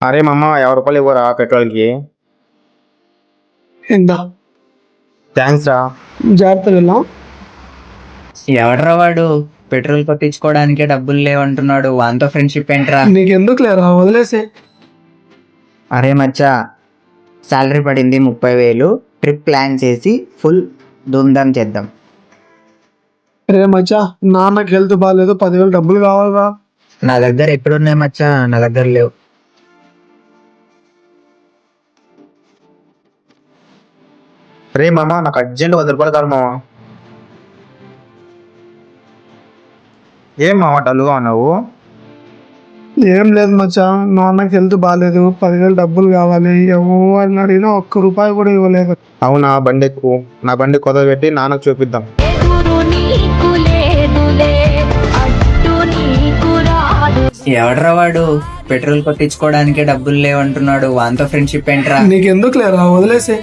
అరే మామ 50 రూపాయలు ఇవ్వరా పెట్రోల్కి? ఇందా థ్యాంక్స్ రా. జాగ్రత్తగా వెళ్ళాం. ఎవడ్రా వాడు పెట్రోల్ కొట్టించుకోవడానికే డబ్బులు లేవంటున్నాడు, వాంతో ఫ్రెండ్షిప్ ఏంట్రా? నీకెందుకు లేరా, వదిలేసే. అరే మచ్చా, సాలరీ పడింది 30,000, ట్రిప్ ప్లాన్ చేసి ఫుల్ ధూమ్ధామ్ చేద్దాం. రే మచ్చా, నాన్నకి హెల్త్ బాగాలేదు, 10,000 డబ్బులు కావాలిరా. నా దగ్గర ఎక్కడున్నాయి మచ్చా, నా దగ్గర లేవు. రే మామ నాకు అర్జెంట్ 100 రూపాయలు కాదు మామ. ఏం మామ డల్గా ఉన్నావు? ఏం లేదు మచ్చా, నాన్నకి హెల్త్ బాగాలేదు, 10,000 డబ్బులు కావాలి. ఎవరిని అడిగినా 1 రూపాయి కూడా ఇవ్వలేదు. అవునా, బండి ఎక్కువ. నా బండి కొత్త పెట్టి నాన్నకు చూపిద్దాం. ఎవడ్రా వాడు పెట్రోల్ కొట్టించుకోవడానికే డబ్బులు లేవంటున్నాడు, వాంతో ఫ్రెండ్షిప్ ఏంట్రా? నీకెందుకు లేరా, వదిలేసే.